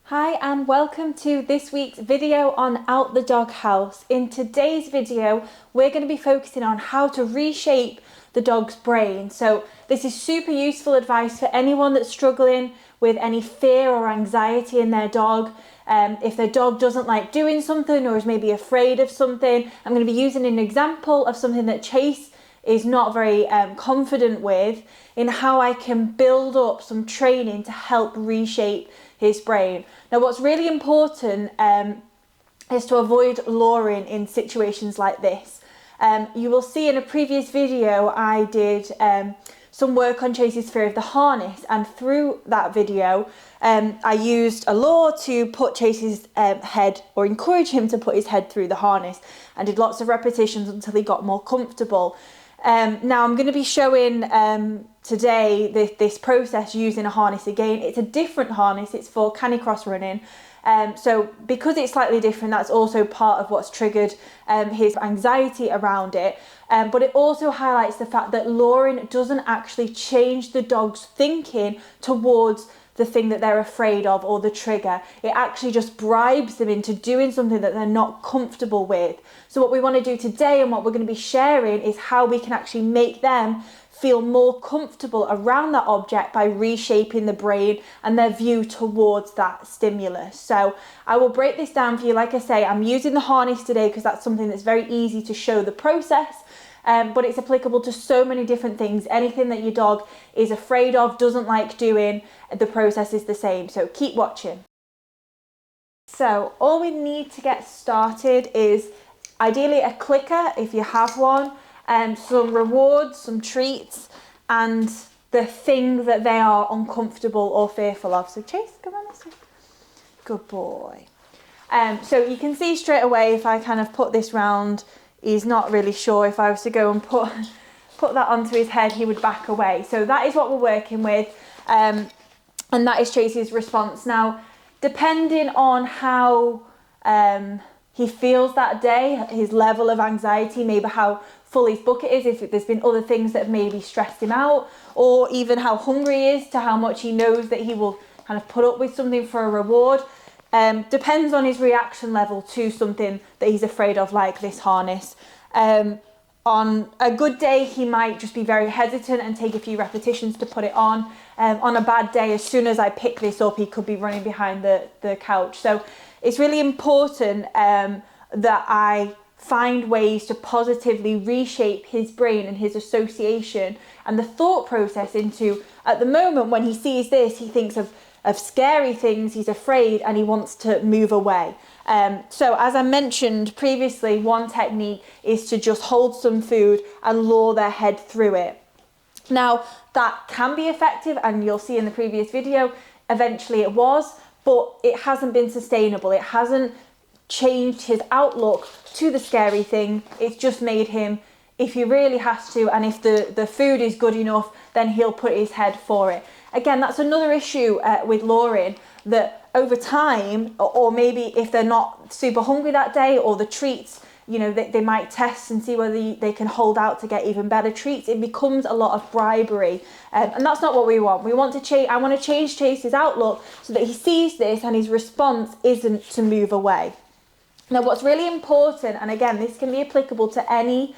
Hi and welcome to this week's video on Out the Dog House. In today's video, we're going to be focusing on how to reshape the dog's brain. So this is super useful advice for anyone that's struggling with any fear or anxiety in their dog. If their dog doesn't like doing something or is maybe afraid of something, I'm going to be using an example of something that Chase is not very confident with, in how I can build up some training to help reshape his brain. Now, what's really important is to avoid luring in situations like this. You will see in a previous video I did some work on Chase's fear of the harness, and through that video I used a lure to put Chase's head, or encourage him to put his head through the harness, and did lots of repetitions until he got more comfortable. Now I'm going to be showing today this process using a harness again. It's a different harness, it's for canicross running. So because it's slightly different, that's also part of what's triggered his anxiety around it. But it also highlights the fact that luring doesn't actually change the dog's thinking towards the thing that they're afraid of or the trigger. It actually just bribes them into doing something that they're not comfortable with. So what we want to do today, and what we're going to be sharing, is how we can actually make them feel more comfortable around that object by reshaping the brain and their view towards that stimulus. So I will break this down for you. Like I say, I'm using the harness today because that's something that's very easy to show the process. But it's applicable to so many different things. Anything that your dog is afraid of, doesn't like doing, the process is the same. So keep watching. So all we need to get started is ideally a clicker, if you have one, some rewards, some treats, and the thing that they are uncomfortable or fearful of. So Chase, come on this way. Good boy. So you can see straight away, if I kind of put this round, he's not really sure. If I was to go and put that onto his head, he would back away. So that is what we're working with, and that is Chase's response. Now, depending on how he feels that day, his level of anxiety, maybe how full his bucket is, if there's been other things that have maybe stressed him out, or even how hungry he is, to how much he knows that he will kind of put up with something for a reward. Depends on his reaction level to something that he's afraid of, like this harness. On a good day, he might just be very hesitant and take a few repetitions to put it on. On a bad day, as soon as I pick this up, he could be running behind the couch. So it's really important that I find ways to positively reshape his brain and his association and the thought process into, at the moment when he sees this, he thinks of scary things, he's afraid, and he wants to move away. So as I mentioned previously, one technique is to just hold some food and lure their head through it. Now that can be effective, and you'll see in the previous video, eventually it was, but it hasn't been sustainable. It hasn't changed his outlook to the scary thing. It's just made him, if he really has to, and if the food is good enough, then he'll put his head for it. Again, that's another issue with luring, that over time, or maybe if they're not super hungry that day, or the treats, you know, they might test and see whether they can hold out to get even better treats. It becomes a lot of bribery, and that's not what we want. We want to change. I want to change Chase's outlook so that he sees this and his response isn't to move away. Now, what's really important, and again, this can be applicable to any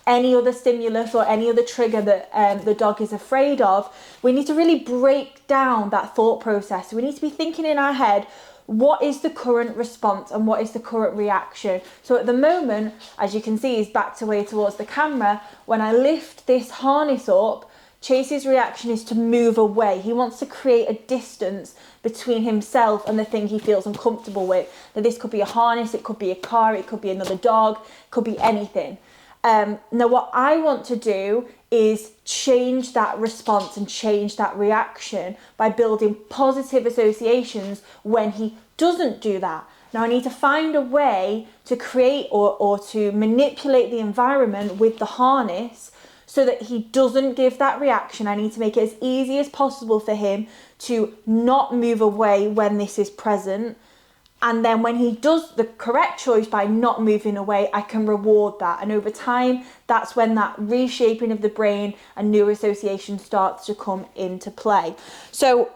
other stimulus or any other trigger that the dog is afraid of, we need to really break down that thought process. We need to be thinking in our head, what is the current response and what is the current reaction? So at the moment, as you can see, he's backed away towards the camera. When I lift this harness up, Chase's reaction is to move away. He wants to create a distance between himself and the thing he feels uncomfortable with. Now, this could be a harness, it could be a car, it could be another dog, it could be anything. Now what I want to do is change that response and change that reaction by building positive associations when he doesn't do that. Now I need to find a way to create or to manipulate the environment with the harness so that he doesn't give that reaction. I need to make it as easy as possible for him to not move away when this is present. And then when he does the correct choice by not moving away, I can reward that. And over time, that's when that reshaping of the brain and new association starts to come into play. So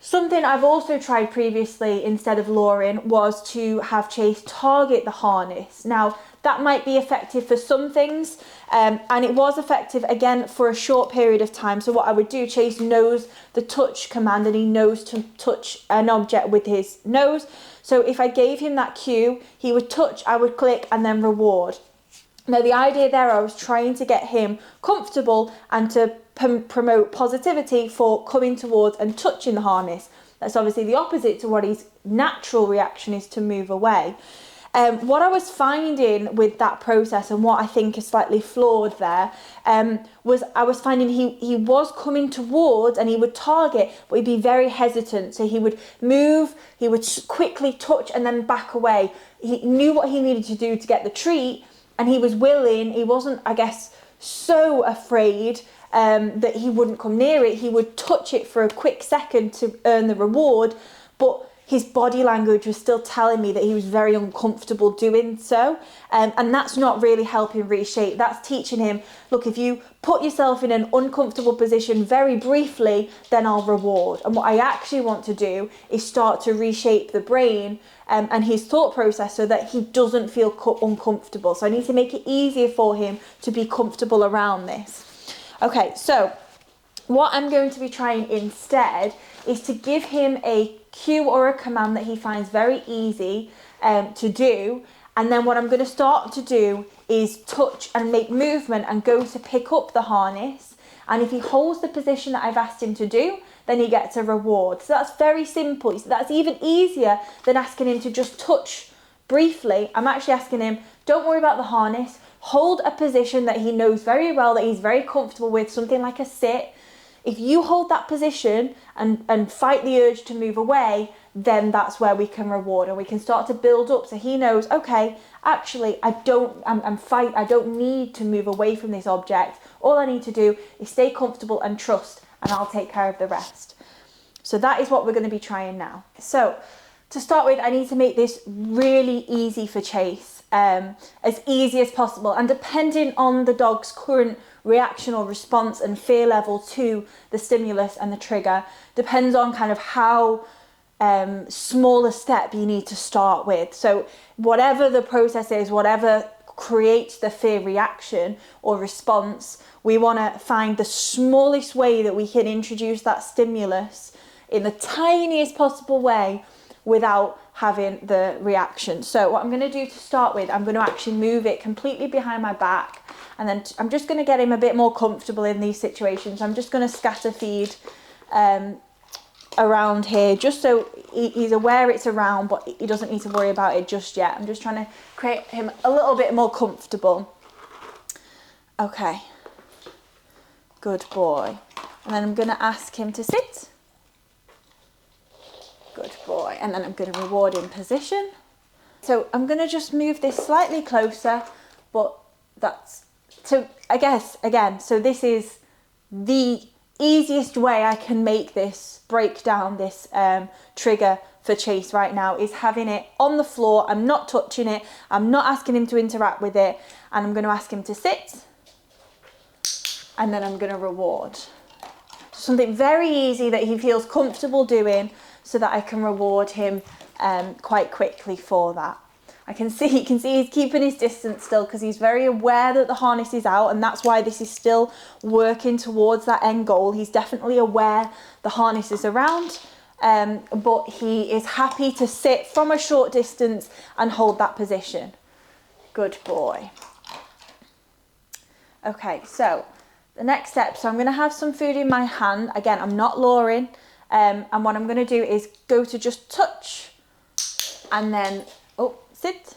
Something I've also tried previously instead of luring was to have Chase target the harness. Now, that might be effective for some things, and it was effective again for a short period of time. So what I would do, Chase knows the touch command and he knows to touch an object with his nose. So if I gave him that cue, he would touch, I would click and then reward. Now the idea there, I was trying to get him comfortable and to promote positivity for coming towards and touching the harness. That's obviously the opposite to what his natural reaction is, to move away. What I was finding with that process, and what I think is slightly flawed there, was I was finding he was coming towards and he would target, but he'd be very hesitant. So he would move, he would quickly touch and then back away. He knew what he needed to do to get the treat, and he was willing. He wasn't, I guess, so afraid that he wouldn't come near it. He would touch it for a quick second to earn the reward, but his body language was still telling me that he was very uncomfortable doing so. And that's not really helping reshape. That's teaching him, look, if you put yourself in an uncomfortable position very briefly, then I'll reward. And what I actually want to do is start to reshape the brain and his thought process so that he doesn't feel uncomfortable. So I need to make it easier for him to be comfortable around this. Okay, so what I'm going to be trying instead is to give him a cue or a command that he finds very easy to do. And then what I'm going to start to do is touch and make movement and go to pick up the harness. And if he holds the position that I've asked him to do, then he gets a reward. So that's very simple. That's even easier than asking him to just touch briefly. I'm actually asking him, don't worry about the harness. Hold a position that he knows very well, that he's very comfortable with, something like a sit. If you hold that position and fight the urge to move away, then that's where we can reward and we can start to build up so he knows, okay, actually, I don't need to move away from this object. All I need to do is stay comfortable and trust, and I'll take care of the rest. So that is what we're going to be trying now. So to start with, I need to make this really easy for Chase, as easy as possible. And depending on the dog's current reaction or response and fear level to the stimulus and the trigger, depends on kind of how small a step you need to start with. So whatever the process is, whatever creates the fear reaction or response, we want to find the smallest way that we can introduce that stimulus in the tiniest possible way without having the reaction. So what I'm going to do to start with, I'm going to actually move it completely behind my back, and then I'm just going to get him a bit more comfortable in these situations. I'm just going to scatter feed around here just so he's aware it's around, but he doesn't need to worry about it just yet. I'm just trying to create him a little bit more comfortable. Okay, good boy. And then I'm going to ask him to sit. Good boy. And then I'm going to reward in position. So I'm going to just move this slightly closer, but that's, so I guess, again, so this is the easiest way I can make this, break down this trigger for Chase right now, is having it on the floor. I'm not touching it. I'm not asking him to interact with it. And I'm going to ask him to sit. And then I'm going to reward. Something very easy that he feels comfortable doing so that I can reward him quite quickly for that. You can see he's keeping his distance still because he's very aware that the harness is out, and that's why this is still working towards that end goal. He's definitely aware the harness is around, but he is happy to sit from a short distance and hold that position. Good boy. Okay, so the next step, so I'm going to have some food in my hand. Again, I'm not luring, and what I'm going to do is go to just touch and then, sit.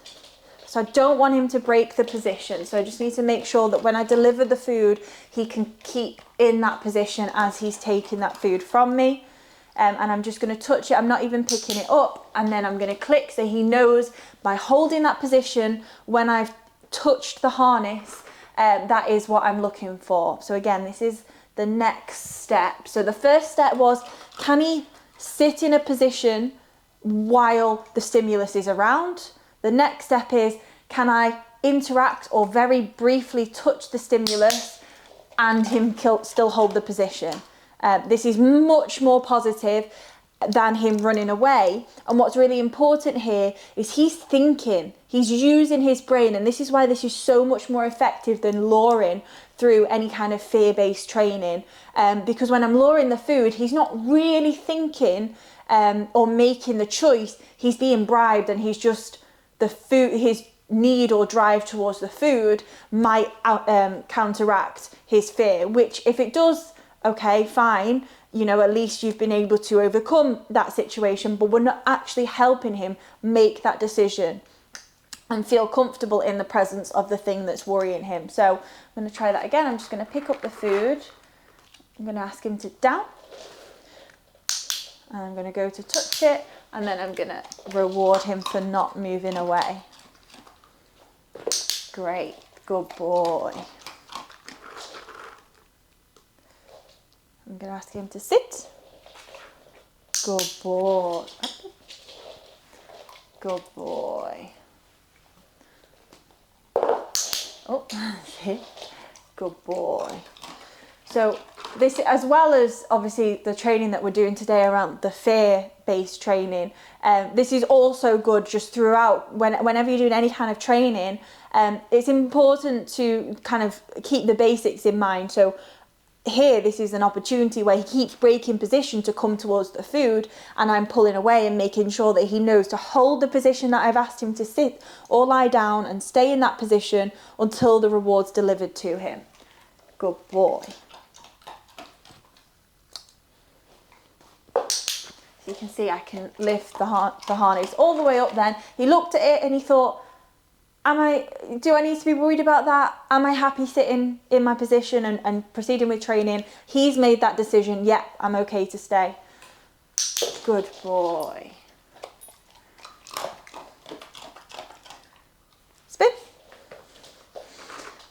So I don't want him to break the position. So I just need to make sure that when I deliver the food, he can keep in that position as he's taking that food from me. And I'm just going to touch it. I'm not even picking it up. And then I'm going to click so he knows by holding that position when I've touched the harness, that is what I'm looking for. So again, this is the next step. So the first step was, can he sit in a position while the stimulus is around? The next step is, can I interact or very briefly touch the stimulus and him still hold the position? This is much more positive. than him running away. And what's really important here is he's thinking, he's using his brain, and this is why this is so much more effective than luring through any kind of fear-based training, because when I'm luring the food, he's not really thinking or making the choice. He's being bribed, and he's just, the food, his need or drive towards the food might counteract his fear, which if it does, okay, fine, you know, at least you've been able to overcome that situation, but we're not actually helping him make that decision and feel comfortable in the presence of the thing that's worrying him. So I'm going to try that again. I'm just going to pick up the food. I'm going to ask him to down. And I'm going to go to touch it, and then I'm going to reward him for not moving away. Great, good boy. I'm going to ask him to sit. Good boy. Good boy. Oh, sit. Good boy. So this, as well as obviously the training that we're doing today around the fear-based training, this is also good just throughout. Whenever you're doing any kind of training, it's important to kind of keep the basics in mind. So here, this is an opportunity where he keeps breaking position to come towards the food, and I'm pulling away and making sure that he knows to hold the position that I've asked him to sit or lie down and stay in that position until the reward's delivered to him. Good boy. So you can see I can lift the harness all the way up then. He looked at it and he thought, do I need to be worried about that? Am I happy sitting in my position and proceeding with training? He's made that decision. Yep, I'm okay to stay. Good boy. Spin.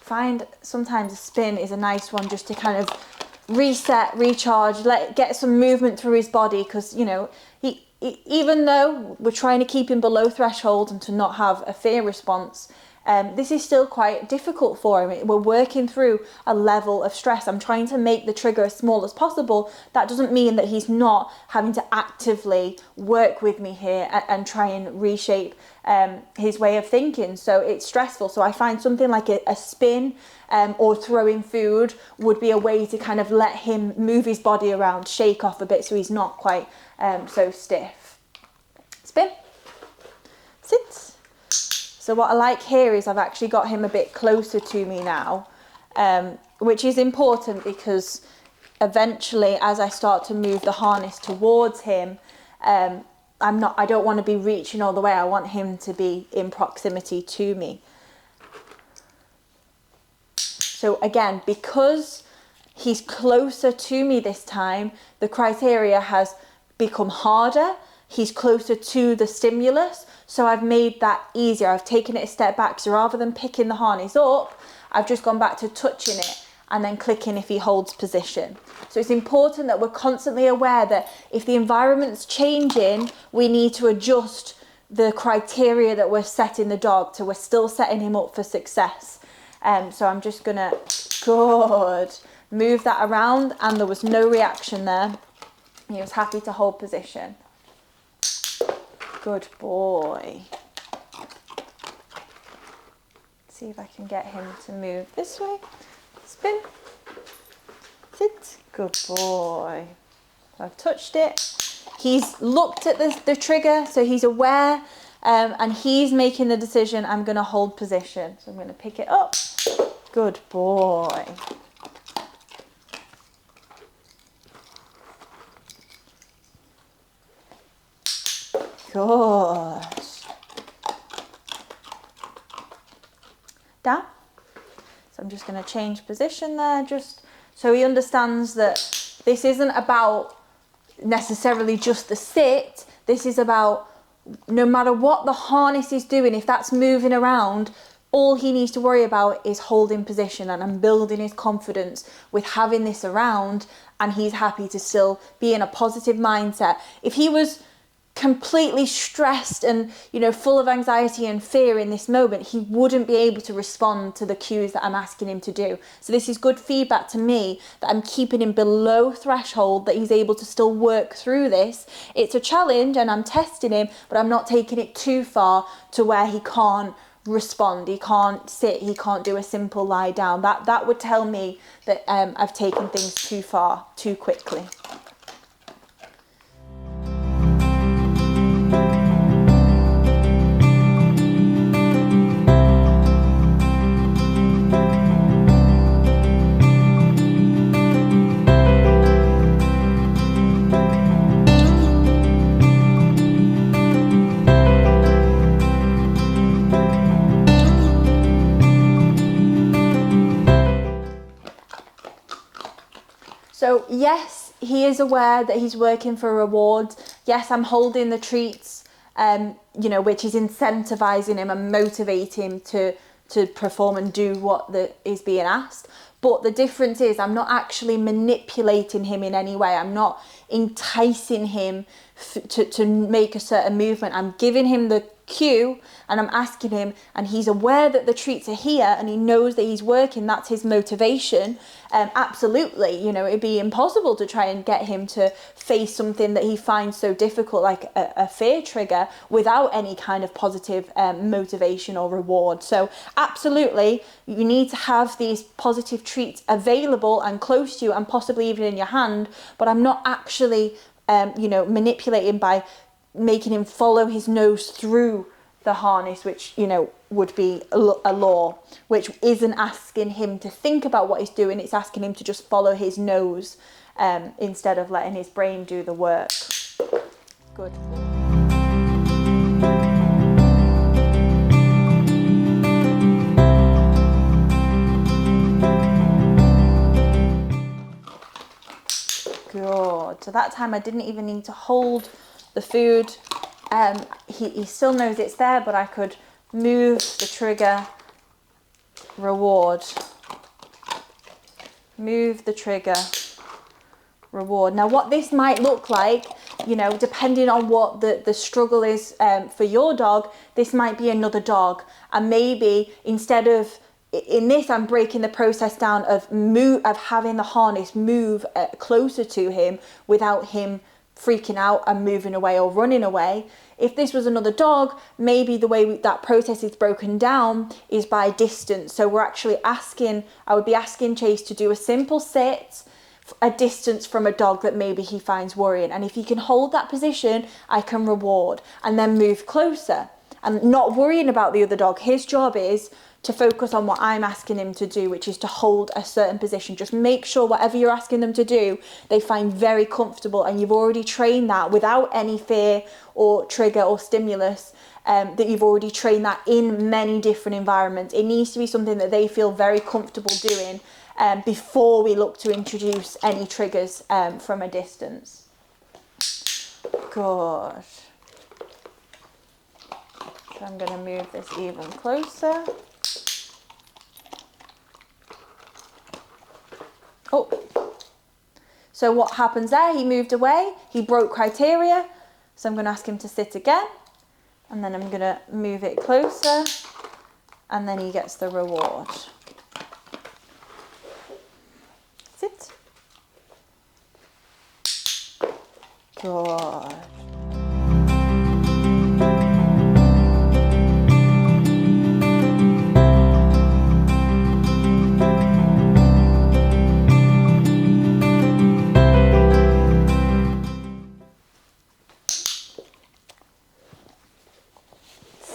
Find sometimes a spin is a nice one just to kind of reset, recharge, get some movement through his body, because, you know, even though we're trying to keep him below threshold and to not have a fear response, this is still quite difficult for him. We're working through a level of stress. I'm trying to make the trigger as small as possible. That doesn't mean that he's not having to actively work with me here and try and reshape his way of thinking. So it's stressful. So I find something like a spin or throwing food would be a way to kind of let him move his body around, shake off a bit so he's not quite so stiff. Spin. Sit. So what I like here is I've actually got him a bit closer to me now, which is important because eventually as I start to move the harness towards him, I don't want to be reaching all the way. I want him to be in proximity to me. So again, because he's closer to me this time, the criteria has become harder. He's closer to the stimulus, so I've made that easier. I've taken it a step back, so rather than picking the harness up, I've just gone back to touching it and then clicking if he holds position. So it's important that we're constantly aware that if the environment's changing, we need to adjust the criteria that we're setting the dog to. We're still setting him up for success. So I'm just gonna, move that around, and there was no reaction there. He was happy to hold position. Good boy. See if I can get him to move this way. Spin. Sit. Good boy. I've touched it. He's looked at the trigger, so he's aware, and he's making the decision, I'm going to hold position. So I'm going to pick it up. Good boy. Good. Down. So I'm just going to change position there, just so he understands that this isn't about necessarily just the sit. This is about no matter what the harness is doing, if that's moving around, all he needs to worry about is holding position, and I'm building his confidence with having this around, and he's happy to still be in a positive mindset. If he was completely stressed and, you know, full of anxiety and fear in this moment, he wouldn't be able to respond to the cues that I'm asking him to do. So this is good feedback to me that I'm keeping him below threshold, that he's able to still work through this. It's a challenge and I'm testing him, but I'm not taking it too far to where he can't respond, he can't sit, he can't do a simple lie down. That would tell me that I've taken things too far, too quickly. So yes, he is aware that he's working for rewards. Yes, I'm holding the treats, you know, which is incentivizing him and motivating him to perform and do what is being asked. But the difference is I'm not actually manipulating him in any way. I'm not enticing him to make a certain movement. I'm giving him the cue and I'm asking him, and he's aware that the treats are here and he knows that he's working. That's his motivation. Absolutely, you know, it'd be impossible to try and get him to face something that he finds so difficult, like a fear trigger, without any kind of positive motivation or reward. So absolutely, you need to have these positive treats available and close to you and possibly even in your hand, but I'm not actually you know, manipulating by making him follow his nose through the harness, which, you know, would be a law, which isn't asking him to think about what he's doing. It's asking him to just follow his nose instead of letting his brain do the work. Good. Good. So that time I didn't even need to hold the food. He still knows it's there, but I could move the trigger, reward. Move the trigger, reward. Now what this might look like, you know, depending on what the struggle is for your dog, this might be another dog. And maybe instead of, in this, I'm breaking the process down of having the harness move closer to him without him freaking out and moving away or running away. If this was another dog, maybe the way that process is broken down is by distance. So we're actually I would be asking Chase to do a simple sit, a distance from a dog that maybe he finds worrying. And if he can hold that position, I can reward and then move closer and not worrying about the other dog. His job is to focus on what I'm asking him to do, which is to hold a certain position. Just make sure whatever you're asking them to do, they find very comfortable, and you've already trained that without any fear or trigger or stimulus, that you've already trained that in many different environments. It needs to be something that they feel very comfortable doing before we look to introduce any triggers from a distance. Good. So I'm going to move this even closer. Oh, so what happens there? He moved away, he broke criteria. So I'm going to ask him to sit again, and then I'm going to move it closer, and then he gets the reward. Sit. Good.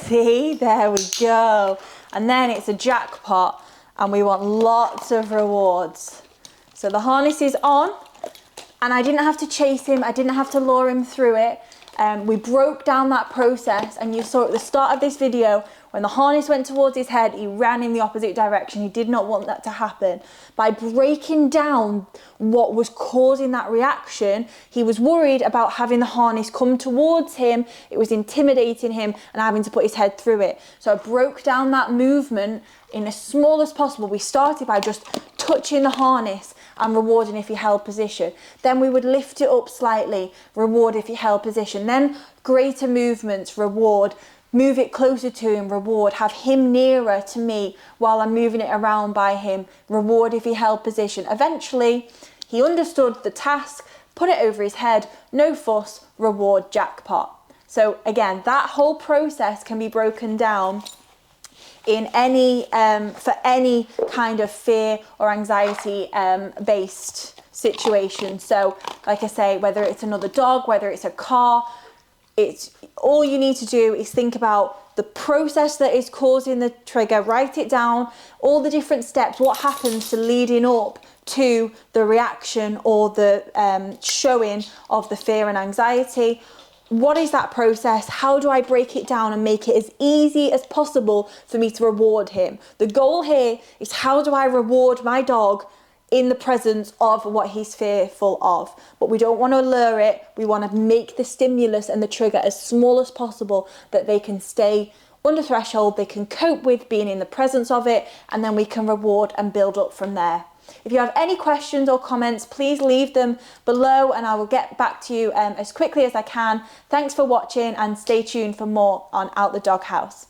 See, there we go. And then it's a jackpot and we want lots of rewards. So the harness is on and I didn't have to chase him. I didn't have to lure him through it. We broke down that process, and you saw at the start of this video, when the harness went towards his head, he ran in the opposite direction. He did not want that to happen. By breaking down what was causing that reaction, he was worried about having the harness come towards him. It was intimidating him and having to put his head through it. So I broke down that movement in as small as possible. We started by just touching the harness and rewarding if he held position. Then we would lift it up slightly, reward if he held position. Then greater movements, reward. Move it closer to him, reward. Have him nearer to me while I'm moving it around by him, reward if he held position. Eventually, he understood the task, put it over his head, no fuss, reward, jackpot. So again, that whole process can be broken down in any, for any kind of fear or anxiety based situation. So like I say, whether it's another dog, whether it's a car, it's all you need to do is think about the process that is causing the trigger, write it down, all the different steps, what happens to leading up to the reaction or the showing of the fear and anxiety. What is that process? How do I break it down and make it as easy as possible for me to reward him? The goal here is, how do I reward my dog in the presence of what he's fearful of? But we don't want to lure it. We want to make the stimulus and the trigger as small as possible, that they can stay under threshold, they can cope with being in the presence of it, and then we can reward and build up from there. If you have any questions or comments, please leave them below and I will get back to you as quickly as I can. Thanks for watching and stay tuned for more on Out the Doghouse.